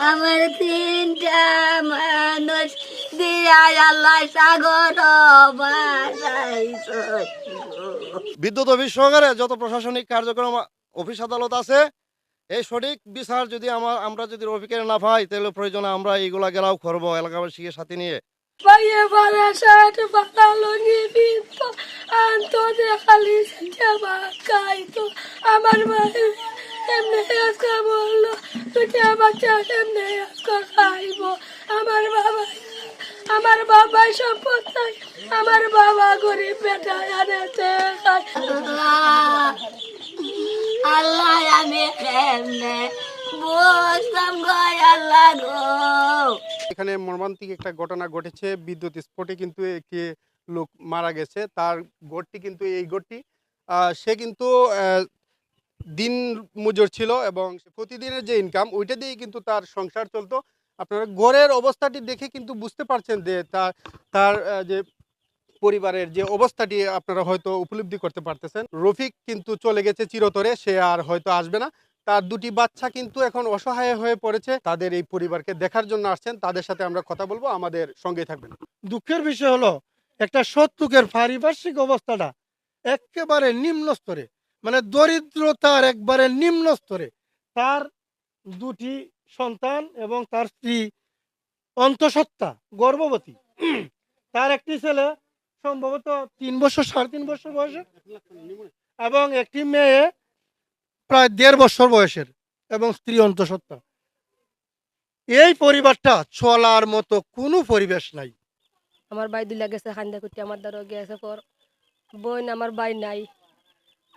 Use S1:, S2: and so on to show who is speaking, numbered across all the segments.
S1: আমার তিনটা মানুষ দিয়া আল্লাহ সাগর বাসাইছো।
S2: বিদ্যুৎ অফিস সহকারে যত প্রশাসনিক কার্যক্রম অফিস আদালত আছে, এই সঠিক বিচার যদি আমরা যদি রফিকের না পাই, তাহলে প্রয়োজনে আমরা এইগুলা গেলাও করবো এলাকাবাসীকে সাথে নিয়ে।
S1: পাইয়ে পালা শার্ট পালা লঙ্গি পিন্ত আন্ত দেখালি সেবা খাইতো। আমার ভাই এমনি আজকে বললো তুই বাচ্চা এমনি আজকে খাইব। আমার বাবা সম্পদ নাই, আমার বাবা গরিব বেটা আনেছে খাই। আল্লাহ আমি কেমনে বসলাম গায় আল্লাহ গো।
S3: এখানে মর্মান্তিক একটা ঘটনা ঘটেছে। বিদ্যুৎ স্পটে কিন্তু একটি লোক মারা গেছে। তার ঘরটি কিন্তু এই ঘরটি সে কিন্তু দিন মজুর ছিল এবং প্রতিদিনের যে ইনকাম ওইটা দিয়েই কিন্তু তার সংসার চলতো। আপনারা ঘরের অবস্থাটি দেখে কিন্তু বুঝতে পারছেন যে তার যে পরিবারের যে অবস্থাটি আপনারা হয়তো উপলব্ধি করতে পারতেছেন। রফিক কিন্তু চলে গেছে চিরতরে, সে আর হয়তো আসবে না। তার দুটি বাচ্চা কিন্তু এখন অসহায় হয়ে পড়েছে, তাদের এই পরিবারকে দেখার জন্য আসছেন। তাদের সাথে আমরা কথা বলবো, আমাদের সঙ্গে থাকবেন।
S4: দুঃখের বিষয় হলো একটা শত্রুকের পারিপার্শ্বিক অবস্থাটা একেবারে নিম্ন স্তরে, মানে দরিদ্রতার একবারে নিম্ন স্তরে। তার দুটি সন্তান এবং তার স্ত্রী অন্তঃসত্ত্বা গর্ভবতী। তার একটি ছেলে সম্ভবত 3 বছর 3.5 বছর বয়সের এবং একটি মেয়ে প্রায় 1.5 বছর বয়সের এবং স্ত্রী অন্তঃসত্ত্বা। এই পরিবারটা চলার মতো কোনো পরিবেশ নাই।
S5: আমার ভাই দুলা গেছে খান্দা কুটি, আমার দ্বারা গেছে পর বোন, আমার ভাই নাই,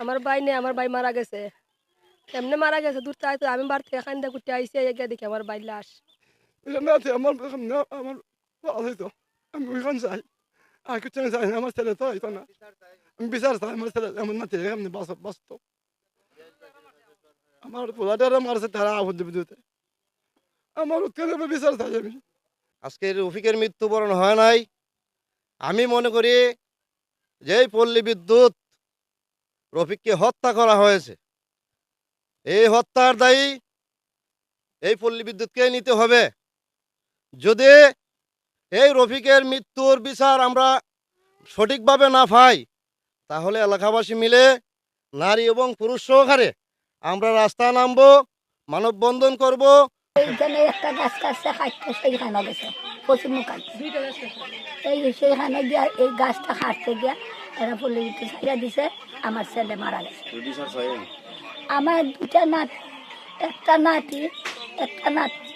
S5: আমার ভাই নেই, আমার ভাই মারা গেছে। এমনি মারা গেছে দূর চাইতো, আমি বার থেকে খান্দা কুটি আইসি এগিয়ে দেখি আমার ভাই লাশ।
S6: আমি ওইখান চাই আর কিছু চাই না। আমার ছেলে তো হইতো না, আমি বিচার চাই আমার ছেলে এমন না এমনি বাঁচত। আমার পোলাটারা মারছে তারা আবদ্ধ বিদ্যুতে, আমার উৎকেন্দ্র বিচার চাই আমি।
S2: আজকে রফিকের মৃত্যুবরণ হয় নাই। আমি মনে করি যে এই পল্লী বিদ্যুৎ রফিককে হত্যা করা হয়েছে, এই হত্যার দায়ী এই পল্লী বিদ্যুৎকে নিতে হবে। যদি এই রফিকের মৃত্যুর বিচার আমরা সঠিকভাবে না পাই, তাহলে এলাকাবাসী মিলে নারী এবং পুরুষ সহকারে আমরা রাস্তায় নামবো, মানববন্ধন করব।
S1: এইখানে একটা গাছ কাটছে কাটতে, সেইখানে গেছে পশ্চিম কাটছে, সেইখানে গিয়া এই গাছটা কাটতে গিয়া এরা পল্লী বিদ্যুৎ ছাড়িয়ে দিছে। আমার ছেলে মারা গেছে। আমার দুটা নাতি, একটা নাতি একটা নাতি।